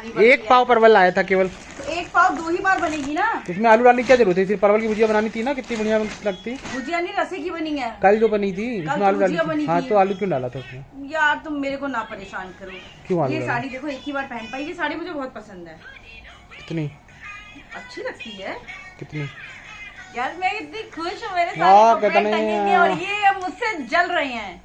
एक पाव परवल आया था केवल। तो एक पाव 2 ही बार बनेगी ना। इसमें आलू डालने की क्या जरूरत है? सिर्फ परवल की भुजिया बनानी थी ना, कितनी बढ़िया लगती। भुजिया नहीं, रसे की बनी है। कल जो बनी थी उसमें आलू डाली थी। हाँ तो आलू क्यों डाला था उसमें? यार तुम मेरे को ना परेशान करो। क्यों? ये साड़ी देखो, एक ही बार पहन पाई। ये साड़ी मुझे बहुत पसंद है। कितनी अच्छी लगती है। कितनी यार मैं इतनी खुश हूँ, मेरे सारे कपड़े कितने टंगेंगे और ये अब मुझसे जल रहे हैं।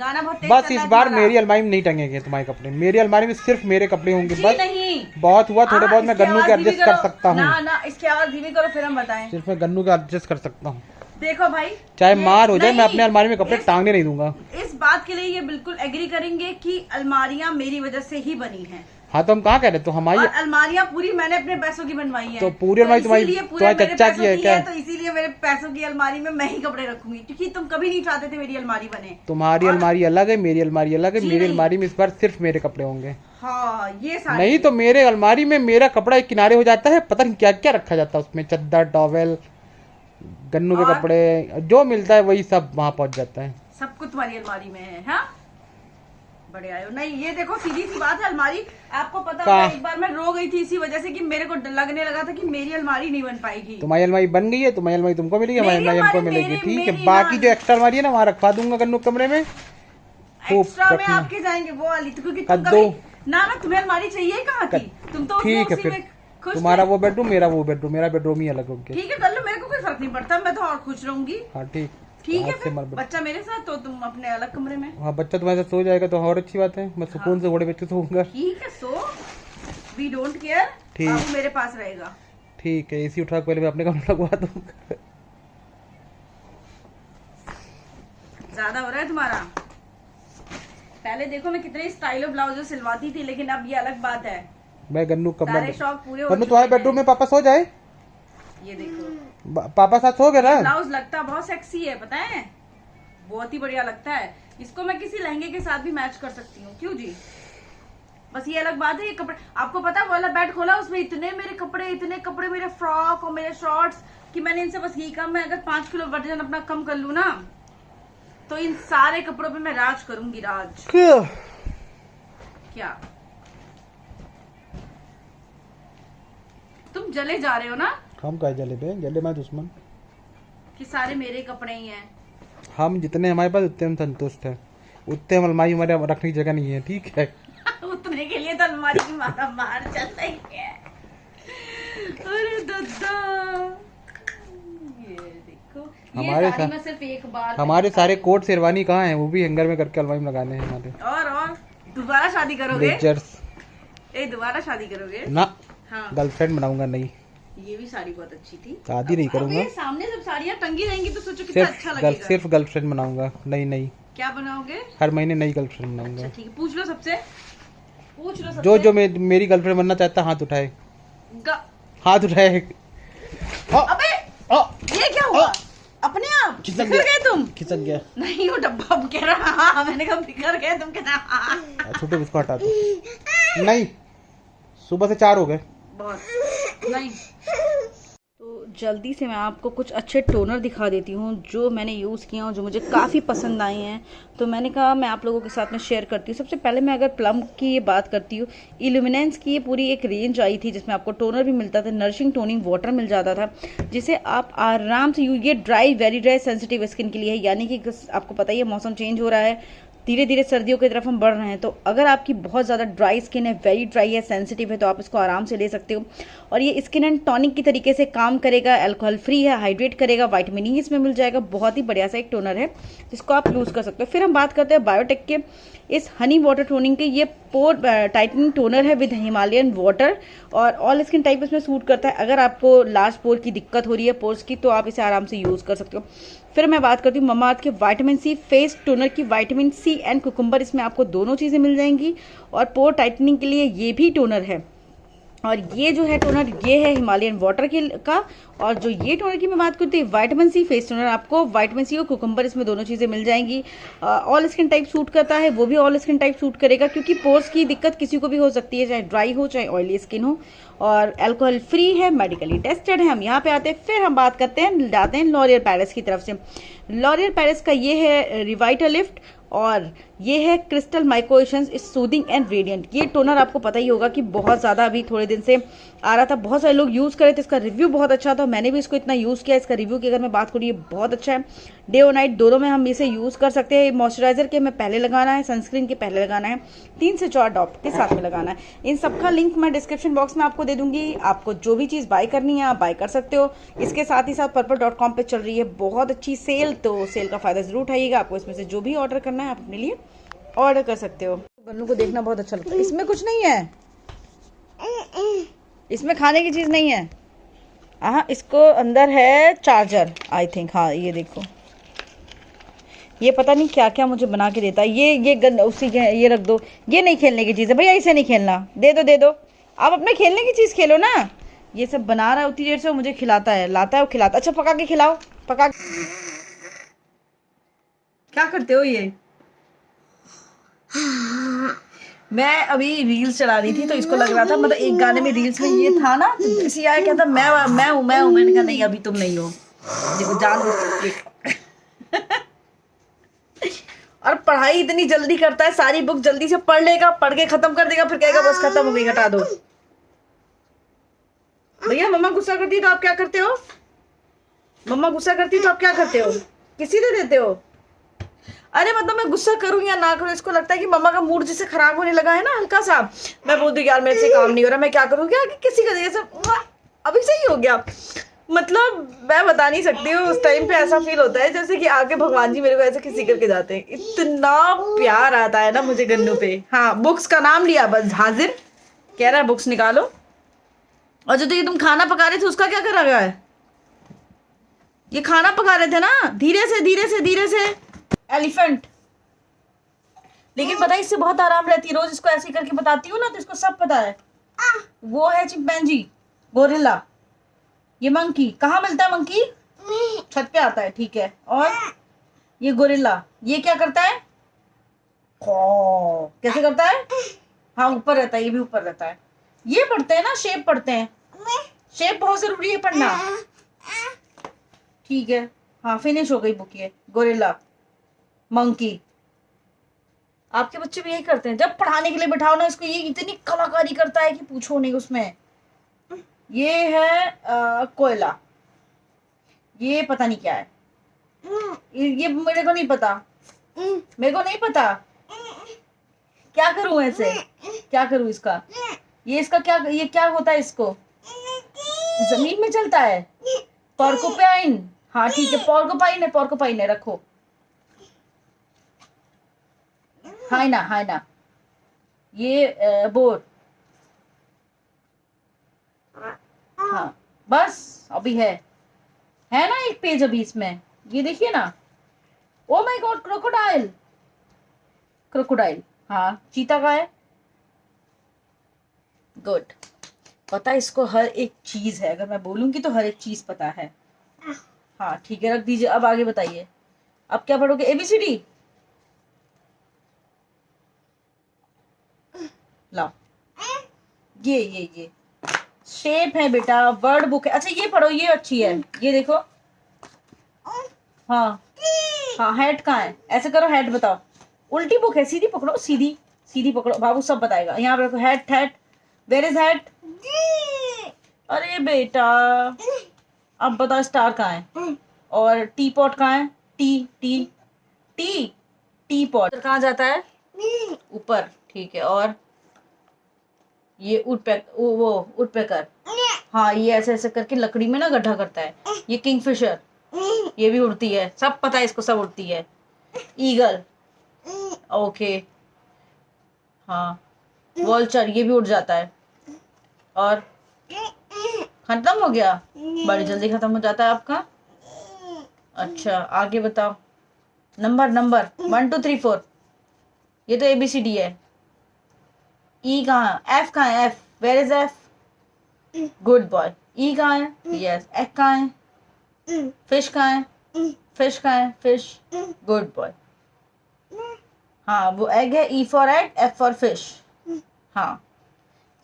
गाना बहुत तेज बस चल इस रहा है बार तुम्हारा। मेरी अलमारी में नहीं टंगेंगे तुम्हारे कपड़े। मेरी अलमारी में सिर्फ मेरे कपड़े होंगे जी बस। नहीं, बहुत हुआ, थोड़े बहुत मैं गन्नू के एडजस्ट कर सकता हूँ। ना ना, इसकी आवाज धीमी करो फिर हम बताएं। सिर्फ मैं गन्नू के एडजस्ट कर सकता हूँ। देखो भाई, चाहे मार हो जाए, मैं नहीं, अपने अलमारी में कपड़े टांगने नहीं दूंगा। इस बात के लिए ये बिल्कुल एग्री करेंगे कि अलमारियां मेरी वजह से ही बनी हैं। हाँ तो हम कहाँ कह रहे? तो हमारी और अलमारियां पूरी मैंने अपने पैसों की बनवाई है। तो पूरी अलमारी तुम्हारी चच्चा की है क्या? तो इसीलिए मेरे पैसों की अलमारी में मैं ही कपड़े रखूंगी, क्योंकि तुम कभी नहीं चाहते थे मेरी अलमारी बने। तुम्हारी अलमारी अलग है, मेरी अलमारी अलग है। मेरी अलमारी में इस बार सिर्फ मेरे कपड़े होंगे। हाँ ये सारी नहीं तो मेरे अलमारी में मेरा कपड़ा एक किनारे हो जाता है, पता नहीं क्या क्या रखा जाता है उसमें। चद्दर, टॉवेल, गन्नू के कपड़े, जो मिलता है वही सब वहाँ पहुँच जाता है। सब कुछ तुम्हारी अलमारी में है। हाँ बड़े आए हो। नहीं ये देखो, सीधी सी बात है, अलमारी आपको पता होगा एक बार मैं रो गई थी इसी वजह से कि मेरे को लगने लगा था कि मेरी अलमारी नहीं बन पाएगी। तुम्हारी अलमारी बन गई है, तुम्हारी अलमारी तुमको मिलेगी, हमारी अलमारी हमको मिलेगी। ठीक है, बाकी जो एक्स्ट्रा अलमारी है ना वहाँ रखवा दूंगा गन्नू कमरे में। एक्स्ट्रा में आपके जाएंगे वो वाली, क्योंकि तुम कभी ना तुम्हें अलमारी चाहिए कहाँ की? तुम तो ठीक है फिर तुम्हारा वो बेडरूम, मेरा वो बेडरूम, मेरा बेडरूम ही अलग हो गया। ठीक है कर लो, मेरे को कोई फर्क नहीं पड़ता, मैं तो और खुश रहूंगी। हाँ ठीक है फिर बच्चा मेरे साथ तो तुम अपने अलग कमरे में। हाँ बच्चा तुम्हारे साथ सो जाएगा तो और अच्छी बात है। मैं सुकून से घोड़े पे सोऊंगा। ठीक है सो, वी डोंट केयर। बाबू मेरे पास रहेगा। ठीक है, एसी उठा पहले मैं अपने कमरे लगवा दूंगा। ज्यादा हो रहा है तुम्हारा। पहले देखो मैं कितने स्टाइलो ब्लाउज सिलवाती थी, लेकिन अब ये अलग बात है। मैं गन्नू कमरा सारे शौक पूरे हो गन्नू तुम्हारे बेडरूम में पापा सो जाए। ये देखो पापा साथ सो गए ना। ब्लाउज लगता बहुत सेक्सी है, पता है, बहुत ही बढ़िया लगता है। इसको मैं किसी लहंगे के साथ भी मैच कर सकती हूँ। क्यों जी? बस ये अलग बात है, ये कपड़े आपको पता है, वो वाला बेड खोला उसमें इतने मेरे कपड़े मेरे फ्रॉक और मेरे शॉर्ट्स कि मैंने इनसे बस यही कम है, अगर 5 किलो वजन अपना कम कर लूँ ना तो इन सारे कपड़ों पे मैं राज करूंगी। राज क्या तुम जले जा रहे हो ना? हम क्या जले पे? जले मैं दुश्मन कि सारे मेरे कपड़े ही हैं। हम जितने हमारे पास उतने हम संतुष्ट है। उतने हम अलमारी हमारे रखने की जगह नहीं है। ठीक है उतने के लिए तो अलमारी की माता बाहर चल रही है। अरे दादा ये देखो, हमारे सारे कोट शेरवानी कहाँ है? वो भी हैंगर में करके अलमारी में लगाने हैं हमारे। और दोबारा शादी करोगे? दोबारा शादी करोगे ना? हाँ। गर्लफ्रेंड बनाऊंगा। नहीं ये भी साड़ी बहुत अच्छी थी। शादी नहीं करूंगा। सामने जब साड़ियाँ टंगी रहेंगी तो सोचो कितना अच्छा लगेगा। सिर्फ गर्लफ्रेंड बनाऊंगा। नहीं क्या बनाओगे? हर महीने नई गर्लफ्रेंड बनाऊंगा। ठीक है, पूछ लो सबसे। जो मेरी गर्लफ्रेंड बनना चाहता है हाथ उठाए। हाथ उठाए। अबे ये क्या हुआ? अपने आप बिखर गए तुम? खिसक गया। नहीं वो डब्बा कह रहा, मैंने कहा बिखर गए तुम। कहना छोटे उसको हटा दो। नहीं सुबह से 4 हो गए। बहुत नहीं। तो जल्दी से मैं आपको कुछ अच्छे टोनर दिखा देती हूँ जो मैंने यूज़ किया और जो मुझे काफ़ी पसंद आए हैं। तो मैंने कहा मैं आप लोगों के साथ में शेयर करती हूँ। सबसे पहले मैं अगर प्लम की ये बात करती हूँ, इल्यूमिनेंस की ये पूरी एक रेंज आई थी जिसमें आपको टोनर भी मिलता था, नरिशिंग टोनिंग वाटर मिल जाता था, जिसे आप आराम से ये dry very dry sensitive skin के लिए है। यानी कि आपको पता ही है मौसम चेंज हो रहा है, धीरे धीरे सर्दियों की तरफ हम बढ़ रहे हैं। तो अगर आपकी बहुत ज़्यादा ड्राई स्किन है, वेरी ड्राई है, सेंसिटिव है, तो आप इसको आराम से ले सकते हो। और ये स्किन एंड टॉनिक की तरीके से काम करेगा, अल्कोहल फ्री है, हाइड्रेट करेगा, विटामिन ई इसमें मिल जाएगा। बहुत ही बढ़िया सा एक टोनर है जिसको आप यूज़ कर सकते हो। फिर हम बात करते हैं बायोटेक के इस हनी वाटर टोनिंग के। ये पोर टाइटनिंग टोनर है विद हिमालयन वाटर और ऑल स्किन टाइप इसमें सूट करता है। अगर आपको लार्ज पोर की दिक्कत हो रही है पोर्स की, तो आप इसे आराम से यूज़ कर सकते हो। फिर मैं बात करती हूँ ममाअर्थ के विटामिन सी फेस टोनर की। विटामिन सी एंड कुकुम्बर इसमें आपको दोनों चीज़ें मिल जाएंगी और पोर टाइटनिंग के लिए ये भी टोनर है। और ये जो है टोनर ये है हिमालयन वाटर का। और जो ये टोनर की मैं बात करती हूँ विटामिन सी फेस टोनर, आपको विटामिन सी और कुकुम्बर इसमें दोनों चीज़ें मिल जाएंगी। ऑल स्किन टाइप सूट करता है, वो भी ऑल स्किन टाइप सूट करेगा क्योंकि पोर्स की दिक्कत किसी को भी हो सकती है, चाहे ड्राई हो चाहे ऑयली स्किन हो। और अल्कोहल फ्री है, मेडिकली टेस्टेड है। हम यहाँ पे आते हैं, फिर हम बात करते हैं, जाते हैं लॉरियल पेरिस की तरफ से। लॉरियल पेरिस का ये है रिवाइटालिफ्ट और ये है क्रिस्टल माइक्रो एसेंस इस सूदिंग एंड रेडिएंट। ये टोनर आपको पता ही होगा कि बहुत ज़्यादा अभी थोड़े दिन से आ रहा था, बहुत सारे लोग यूज़ करे थे, इसका रिव्यू बहुत अच्छा था, मैंने भी इसको इतना यूज़ किया। इसका रिव्यू की अगर मैं बात करूँ, ये बहुत अच्छा है, डे और नाइट दोनों में हम इसे यूज़ कर सकते हैं। मॉइस्चराइजर के में पहले लगाना है, सनस्क्रीन के पहले लगाना है, 3 से 4 ड्रॉप के साथ में लगाना है। इन सबका लिंक मैं डिस्क्रिप्शन बॉक्स में आपको दे दूंगी। आपको जो भी चीज़ बाय करनी है आप बाय कर सकते हो। इसके साथ ही साथ purple.com पे चल रही है बहुत अच्छी सेल, तो सेल का फ़ायदा ज़रूर उठाइएगा। आपको इसमें से जो भी ऑर्डर करना है आप अपने लिए ऑर्डर कर सकते हो। गन्नू को देखना बहुत अच्छा लगता है। इसमें कुछ नहीं है, इसमें खाने की चीज़ नहीं है। हाँ, इसको अंदर है चार्जर आई थिंक। हाँ ये देखो, ये पता नहीं क्या क्या मुझे बना के देता है। ये गन उसी के, ये रख दो, ये नहीं खेलने की चीज़ है भैया, इसे नहीं खेलना, दे दो दे दो, आप अपने खेलने की चीज़ खेलो ना। ये सब बना रहा है उतनी देर से, वो मुझे खिलाता है, लाता है वो खिलाता। अच्छा पका के खिलाओ, पका। क्या करते हो ये? मैं अभी रील्स चला रही थी तो इसको लग रहा था, मतलब एक गाने में रील्स में ये था ना, तो इसी आया कहता मैं हूँ। मैंने कहा नहीं अभी तुम नहीं हो, देखो जान और पढ़ाई इतनी जल्दी करता है, सारी बुक जल्दी से पढ़ लेगा, पढ़ के खत्म कर देगा, फिर कहेगा बस खत्म हो गई, हटा दो। भैया मम्मा गुस्सा करती है तो आप क्या करते हो? मम्मा गुस्सा करती है तो आप क्या करते हो? किसी दे देते हो? अरे मतलब मैं गुस्सा करूं या ना करूं, इसको लगता है कि मम्मा का मूड जैसे खराब होने लगा है ना हल्का सा, मैं बोलती हूँ यार मेरे से काम नहीं हो रहा, मैं क्या करूँ, क्या किसी का जैसे अभी सही हो गया। मतलब मैं बता नहीं सकती हूँ, उस टाइम पे ऐसा फील होता है जैसे कि आके भगवान जी मेरे को ऐसे किसी करके जाते हैं। इतना प्यार आता है ना मुझे गन्नू पे। हाँ, बुक्स का नाम लिया बस, हाजिर कह रहा है बुक्स निकालो। और जो तो ये तुम खाना पका रहे थे उसका क्या करा गया है? ये खाना पका रहे थे ना, धीरे से धीरे से धीरे से। एलिफेंट, लेकिन पता है इससे बहुत आराम रहती है, रोज इसको ऐसे करके बताती हूँ ना तो इसको सब पता है। वो है चिंपैंजी, गोरिल्ला, ये मंकी। कहाँ मिलता है मंकी? छत पे आता है, ठीक है। और ये गोरिल्ला, ये क्या करता है? कैसे करता है? हाँ ऊपर रहता है, ये भी ऊपर रहता है। ये पढ़ते हैं ना, शेप पढ़ते हैं, शेप बहुत जरूरी है पढ़ना। ठीक है, हाँ फिनिश हो गई बुक। ये गोरिल्ला, मंकी। आपके बच्चे भी यही करते हैं, जब पढ़ाने के लिए बिठाओ ना इसको, ये इतनी कलाकारी करता है कि पूछो नहीं उसमें। ये है कोयला, ये पता नहीं क्या है, ये मेरे को नहीं पता, मेरे को नहीं पता। क्या करूं ऐसे, क्या करूं इसका? ये इसका क्या, ये क्या होता है इसको? जमीन में चलता है, पोर्कोपाइन। हाँ ठीक है, पोर्कोपाइन है, पोर्कोपाइन है, रखो। हाइना, हाइना। ये बोर। हाँ बस अभी है ना एक पेज अभी इसमें, ये देखिए ना। Oh my God, crocodile, crocodile. हाँ चीता का है, गुड। पता है इसको हर एक चीज है, अगर मैं बोलूंगी तो हर एक चीज पता है। हाँ ठीक है, रख दीजिए। अब आगे बताइए, अब क्या पढ़ोगे? ABCD लाओ। ये शेप है बेटा, वर्ड बुक है। अच्छा ये पढ़ो, ये अच्छी है, ये देखो। हाँ हाँ, हेड कहाँ है? ऐसे करो, हेड बताओ। उल्टी बुक है, सीधी पकड़ो, सीधी सीधी पकड़ो, बाबू सब बताएगा। यहाँ पे रखो, head, head, where is head? अरे बेटा अब बताओ स्टार कहाँ है? और टी पॉट कहाँ है? T T T T pot कहाँ जाता है? ऊपर, ठीक है। और ये वुडपेकर। हाँ ये ऐसे ऐसे करके लकड़ी में ना गड्ढा करता है। ये किंगफिशर, ये भी उड़ती है, सब पता है इसको, सब उड़ती है। Eagle, okay. हाँ वॉल्चर, ये भी उड़ जाता है। और खत्म हो गया, बड़ी जल्दी खत्म हो जाता है आपका। अच्छा आगे बताओ, नंबर 1 2 3 4। ये तो ABCD है। E कहाँ है? F कहाँ है? F, where is F? Good boy. E कहाँ है? यस। F कहाँ है? फिश कहाँ है? फिश कहाँ है? Fish, good boy. हाँ वो एग है, E for egg, F for fish. हाँ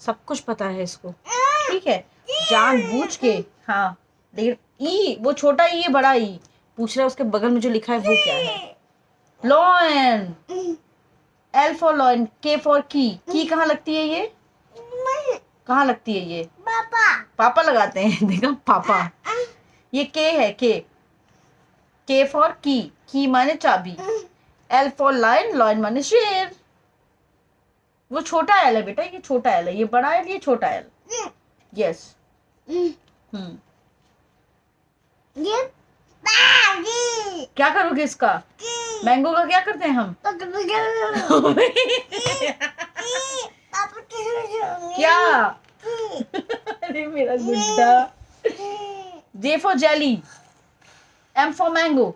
सब कुछ पता है इसको, ठीक है, जानबूझ के। हाँ लेकिन E, वो छोटा E है, बड़ा E पूछ रहा है, उसके बगल में जो लिखा है वो क्या है? Lion, L for lion, K for की कहाँ लगती है ये? कहाँ लगती है ये? पापा लगाते हैं, देखा पापा। ये K है, K फॉर की माने चाबी। L फॉर लायन, लॉयन माने शेर। वो छोटा L है बेटा, ये छोटा L है, ये बड़ा L, ये छोटा L। यस। क्या करोगे इसका? मैंगो का क्या करते हैं हम? क्या? अरे मेरा गुड्डा। J for jelly, M for mango.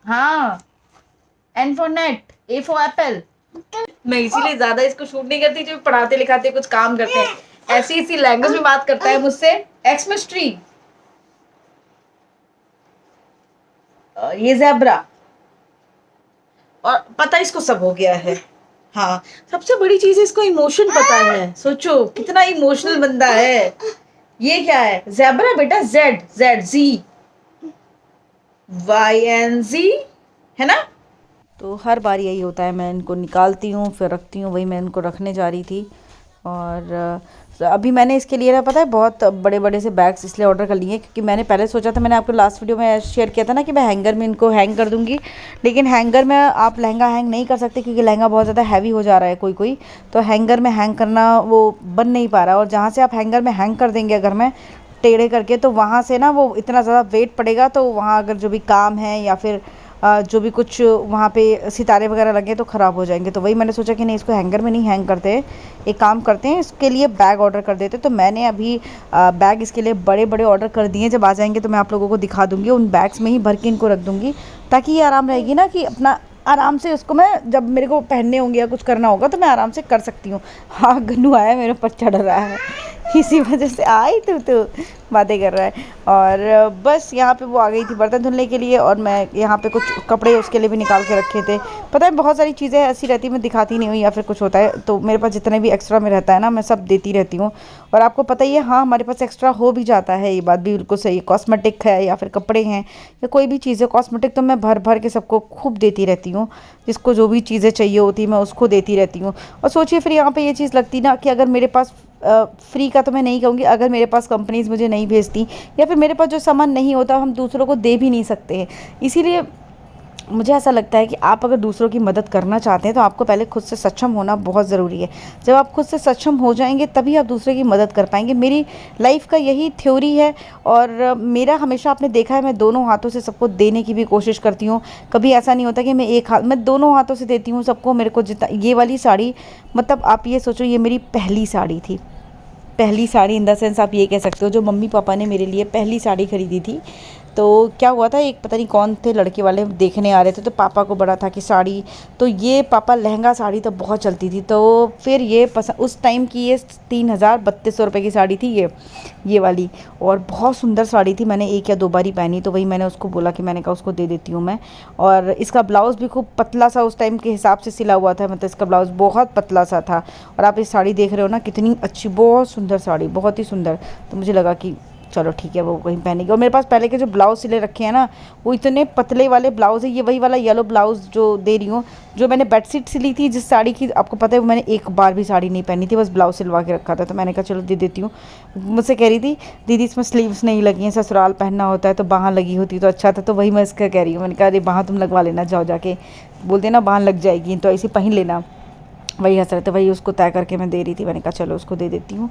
हाँ। N for net, A for Apple. मैं इसीलिए ज्यादा इसको शूट नहीं करती, जो पढ़ाते लिखाते कुछ काम करते हैं, ऐसी इसी लैंग्वेज में बात करता है मुझसे। X में ट्री, ये ज़ेब्रा, और पता इसको सब हो गया है। हाँ, सबसे बड़ी चीज इसको इमोशन पता है। सोचो कितना इमोशनल बंदा है। ये क्या है? ज़ेब्रा बेटा, Z YNZ है ना। तो हर बार यही होता है, मैं इनको निकालती हूँ फिर रखती हूँ, वही मैं इनको रखने जा रही थी। और अभी मैंने इसके लिए ना, पता है, बहुत बड़े बड़े से बैग्स इसलिए ऑर्डर कर लिए क्योंकि मैंने पहले सोचा था, मैंने आपको लास्ट वीडियो में शेयर किया था ना कि मैं हैंगर में इनको हैंग कर दूंगी, लेकिन हैंगर में आप लहंगा हैंग नहीं कर सकते क्योंकि लहंगा बहुत ज़्यादा हैवी हो जा रहा है कोई तो हैंगर में हैंग करना वो बन नहीं पा रहा। और जहाँ से आप हैंगर में हैंग कर देंगे अगर मैं टेढ़े करके, तो वहाँ से ना वो इतना ज़्यादा वेट पड़ेगा, तो वहाँ अगर जो भी काम है या फिर जो भी कुछ वहाँ पे सितारे वगैरह लगे तो ख़राब हो जाएंगे। तो वही मैंने सोचा कि नहीं, इसको हैंगर में नहीं हैंग करते, एक काम करते हैं, इसके लिए बैग ऑर्डर कर देते। तो मैंने अभी बैग इसके लिए बड़े बड़े ऑर्डर कर दिए। जब आ जाएंगे तो मैं आप लोगों को दिखा दूँगी, उन बैग्स में ही भर के इनको रख दूँगी ताकि ये आराम रहेगी ना, कि अपना आराम से उसको मैं जब मेरे को पहनने होंगे या कुछ करना होगा तो मैं आराम से कर सकती हूँ। हाँ, गन्नू आया मेरे ऊपर चढ़ रहा है, इसी वजह से आई तो बातें कर रहा है। और बस यहाँ पे वो आ गई थी बर्तन धुलने के लिए, और मैं यहाँ पे कुछ कपड़े उसके लिए भी निकाल के रखे थे। पता है बहुत सारी चीज़ें ऐसी रहती, मैं दिखाती नहीं हूँ या फिर कुछ होता है तो मेरे पास जितने भी एक्स्ट्रा में रहता है ना, मैं सब देती रहती हूँ। और आपको पता ही है, हाँ, हमारे पास एक्स्ट्रा हो भी जाता है, ये बात भी बिल्कुल सही। कॉस्मेटिक है या फिर कपड़े हैं या कोई भी चीज़ है, कॉस्मेटिक तो मैं भर भर के सबको खूब देती रहती हूँ, जिसको जो भी चीज़ें चाहिए होती है मैं उसको देती रहती हूँ। और सोचिए फिर यहाँ पर ये चीज़ लगती ना कि अगर मेरे पास फ्री का तो मैं नहीं कहूँगी, अगर मेरे पास कंपनीज़ मुझे नहीं भेजती या फिर मेरे पास जो सामान नहीं होता, हम दूसरों को दे भी नहीं सकते हैं। इसीलिए मुझे ऐसा लगता है कि आप अगर दूसरों की मदद करना चाहते हैं तो आपको पहले खुद से सक्षम होना बहुत ज़रूरी है। जब आप खुद से सक्षम हो जाएंगे तभी आप दूसरे की मदद कर पाएंगे। मेरी लाइफ का यही थ्योरी है, और मेरा हमेशा आपने देखा है, मैं दोनों हाथों से सबको देने की भी कोशिश करती हूँ। कभी ऐसा नहीं होता कि मैं एक हाथ, मैं दोनों हाथों से देती हूँ सबको। मेरे को जितना, ये वाली साड़ी, मतलब आप ये सोचो, ये मेरी पहली साड़ी थी, पहली साड़ी इन द सेंस आप ये कह सकते हो, जो मम्मी पापा ने मेरे लिए पहली साड़ी खरीदी थी। तो क्या हुआ था, एक पता नहीं कौन थे लड़के वाले देखने आ रहे थे, तो पापा को बड़ा था कि साड़ी, तो ये पापा लहंगा साड़ी तो बहुत चलती थी, तो फिर ये उस टाइम की ये 3,000-3,200 रुपये की साड़ी थी ये वाली, और बहुत सुंदर साड़ी थी। मैंने एक या दो बार ही पहनी, तो वही मैंने उसको बोला कि मैंने कहा उसको दे देती हूँ मैं। और इसका ब्लाउज़ भी खूब पतला सा उस टाइम के हिसाब से सिला हुआ था, मतलब इसका ब्लाउज़ बहुत पतला सा था। और आप इस साड़ी देख रहे हो ना, कितनी अच्छी, बहुत सुंदर साड़ी, बहुत ही सुंदर। तो मुझे लगा कि चलो ठीक है, वो कहीं पहनेगी। और मेरे पास पहले के जो ब्लाउज़ सिले रखे हैं ना, वो इतने पतले वाले ब्लाउज़ है। ये वही वाला येलो ब्लाउज़ जो दे रही हूँ, जो मैंने बेडशीट सिली थी जिस साड़ी की, आपको पता है वो मैंने एक बार भी साड़ी नहीं पहनी थी, बस ब्लाउज़ सिलवा के रखा था। तो मैंने कहा चलो दे देती हूँ। मुझसे कह रही थी दीदी इसमें स्लीव्स नहीं लगी हैं, ससुराल पहनना होता है, तो बाहाँ लगी होती तो अच्छा था। तो वही मैं इसका कह रही हूँ, मैंने कहा अरे बाहाँ तुम लगवा लेना, जाओ जाके बोल देना बाहाँ लग जाएगी, तो ऐसे पहन लेना। वही हंस रहे थे, वही उसको तय करके मैं दे रही थी। मैंने कहा चलो उसको दे देती हूँ।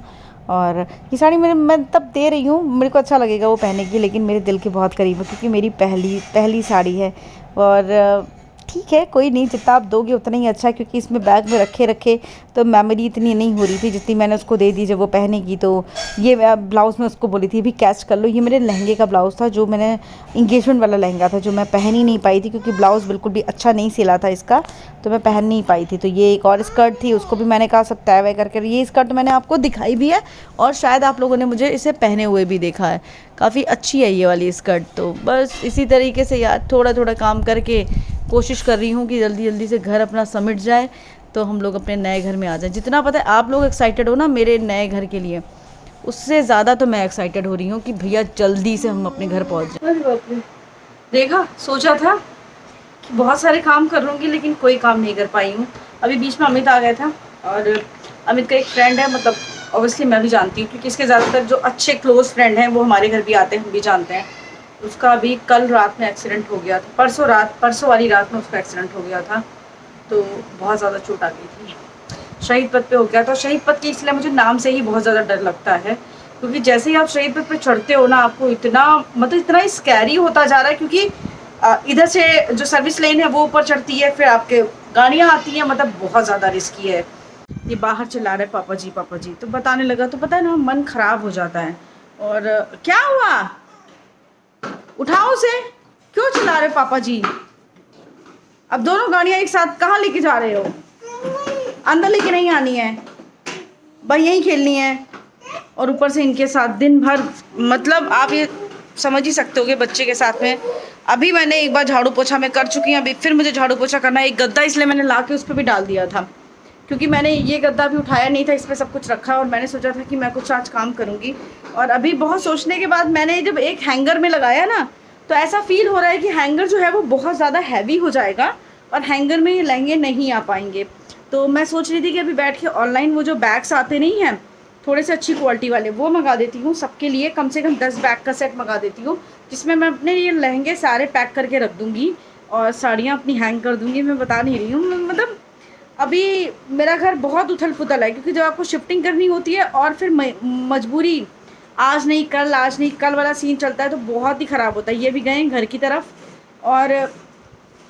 और ये साड़ी मैं तब दे रही हूँ, मेरे को अच्छा लगेगा वो पहने की, लेकिन मेरे दिल के बहुत करीब है क्योंकि मेरी पहली साड़ी है। और ठीक है, कोई नहीं, जितना आप दोगे उतना ही अच्छा है, क्योंकि इसमें बैग में रखे तो मेमोरी इतनी नहीं हो रही थी जितनी मैंने उसको दे दी जब वो पहनेगी। तो ये ब्लाउज़ में उसको बोली थी भी कैच कर लो। ये मेरे लहंगे का ब्लाउज़ था, जो मैंने इंगेजमेंट वाला लहंगा था, जो मैं पहन ही नहीं पाई थी क्योंकि ब्लाउज़ बिल्कुल भी अच्छा नहीं सिला था इसका, तो मैं पहन नहीं पाई थी। तो ये एक और स्कर्ट थी, उसको भी मैंने कहा सब तय वय करके, ये स्कर्ट मैंने आपको दिखाई भी है और शायद आप लोगों ने मुझे इसे पहने हुए भी देखा है। काफ़ी अच्छी है ये वाली स्कर्ट। तो बस इसी तरीके से यार थोड़ा थोड़ा काम करके कोशिश कर रही हूँ कि जल्दी जल्दी से घर अपना समिट जाए, तो हम लोग अपने नए घर में आ जाएं। जितना पता है आप लोग एक्साइटेड हो ना मेरे नए घर के लिए, उससे ज़्यादा तो मैं एक्साइटेड हो रही हूँ कि भैया जल्दी से हम अपने घर पहुँच जाएं। देखा, सोचा था कि बहुत सारे काम कर लूँगी लेकिन कोई काम नहीं कर पाई हूँ। अभी बीच में अमित आ गया था, और अमित का एक फ्रेंड है, मतलब ऑब्वियसली मैं भी जानती हूँ क्योंकि इसके ज़्यादातर जो अच्छे क्लोज़ फ्रेंड हैं वो हमारे घर भी आते हैं, हम भी जानते हैं। उसका अभी कल रात में एक्सीडेंट हो गया था, परसों वाली रात में उसका एक्सीडेंट हो गया था, तो बहुत ज़्यादा चोट आ गई थी। शहीद पथ पे हो गया था। शहीद पथ के इसलिए मुझे नाम से ही बहुत ज़्यादा डर लगता है, क्योंकि जैसे ही आप शहीद पथ पे चढ़ते हो ना, आपको इतना स्कैरी होता जा रहा है, क्योंकि इधर से जो सर्विस लेन है वो ऊपर चढ़ती है, फिर आपके गाड़ियाँ आती हैं, मतलब बहुत ज़्यादा रिस्की है। ये बाहर चला रहे पापा जी, तो बताने लगा तो पता है ना, मन खराब हो जाता है। और क्या हुआ, उठाओ उसे, क्यों चला रहे पापा जी? अब दोनों गाड़ियाँ एक साथ कहाँ लेके जा रहे हो? अंदर लेके नहीं आनी है भाई, यहीं खेलनी है। और ऊपर से इनके साथ दिन भर, मतलब आप ये समझ ही सकते हो कि बच्चे के साथ में। अभी मैंने एक बार झाड़ू पोछा मैं कर चुकी हूँ, अभी फिर मुझे झाड़ू पोछा करना है। एक गद्दा इसलिए मैंने ला के उस पर भी डाल दिया था, क्योंकि मैंने ये गद्दा भी उठाया नहीं था, इस पर सब कुछ रखा, और मैंने सोचा था कि मैं कुछ आज काम करूँगी। और अभी बहुत सोचने के बाद मैंने जब एक हैंगर में लगाया ना, तो ऐसा फील हो रहा है कि हैंगर जो है वो बहुत ज़्यादा हैवी हो जाएगा और हैंगर में ये लहंगे नहीं आ पाएंगे। तो मैं सोच रही थी कि अभी बैठ के ऑनलाइन वो जो बैग्स आते नहीं हैं थोड़े से अच्छी क्वालिटी वाले, वो मंगा देती हूँ सबके लिए, कम से कम 10 बैग का सेट मंगा देती हूँ, जिसमें मैं अपने ये लहंगे सारे पैक करके रख दूँगी और साड़ियाँ अपनी हैंग कर दूँगी। मैं बता नहीं रही हूँ, मतलब अभी मेरा घर बहुत उथल पुथल है, क्योंकि जब आपको शिफ्टिंग करनी होती है और फिर मजबूरी आज नहीं कल वाला सीन चलता है, तो बहुत ही ख़राब होता है। ये भी गए घर की तरफ, और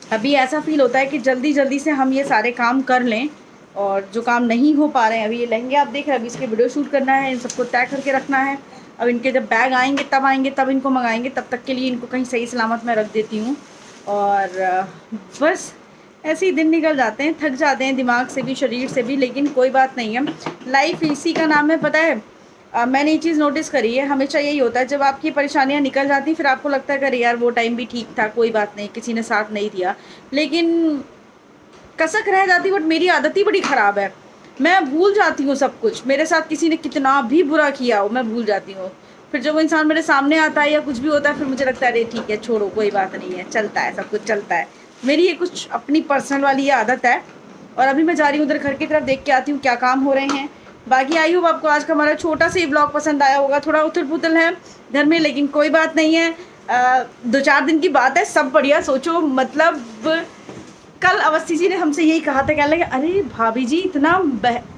अभी ऐसा फील होता है कि जल्दी जल्दी से हम ये सारे काम कर लें, और जो काम नहीं हो पा रहे हैं, अभी ये लहंगे आप देख रहे हैं, अभी इसके वीडियो शूट करना है, इन सबको तय करके रखना है। अब इनके जब बैग आएंगे तब इनको मंगाएंगे, तब तक के लिए इनको कहीं सही सलामत मैं रख देती हूँ। और बस ऐसे ही दिन निकल जाते हैं, थक जाते हैं दिमाग से भी शरीर से भी, लेकिन कोई बात नहीं है, लाइफ इसी का नाम है। पता है मैंने ये चीज़ नोटिस करी है, हमेशा यही होता है, जब आपकी परेशानियां निकल जाती फिर आपको लगता है कि अरे यार वो टाइम भी ठीक था, कोई बात नहीं, किसी ने साथ नहीं दिया, लेकिन कसक रह जाती। बट मेरी आदत ही बड़ी ख़राब है, मैं भूल जाती हूँ सब कुछ, मेरे साथ किसी ने कितना भी बुरा किया हो मैं भूल जाती हूँ। फिर जब वो इंसान मेरे सामने आता है या कुछ भी होता है, फिर मुझे लगता है अरे ठीक है छोड़ो, कोई बात नहीं है, चलता है, सब कुछ चलता है। मेरी ये कुछ अपनी पर्सनल वाली ये आदत है। और अभी मैं जा रही हूँ उधर घर की तरफ, देख के आती हूँ क्या काम हो रहे हैं। बाकी आई होप आपको आज का हमारा छोटा सा ही ब्लॉग पसंद आया होगा। थोड़ा उथल पुथल है घर में, लेकिन कोई बात नहीं है, 2-4 दिन की बात है, सब बढ़िया। सोचो मतलब कल अवस्थी जी ने हमसे यही कहा था, कहने लगे अरे भाभी जी इतना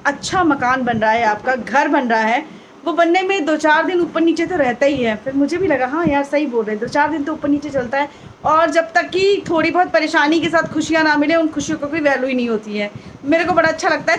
अच्छा मकान बन रहा है, आपका घर बन रहा है, वो बनने में 2-4 दिन ऊपर नीचे तो रहता ही है। फिर मुझे भी लगा हाँ यार सही बोल रहे हैं, 2-4 दिन तो ऊपर नीचे चलता है, और जब तक कि थोड़ी बहुत परेशानी के साथ खुशियाँ ना मिले, उन खुशियों को कोई वैल्यू ही नहीं होती है। मेरे को बड़ा अच्छा लगता है।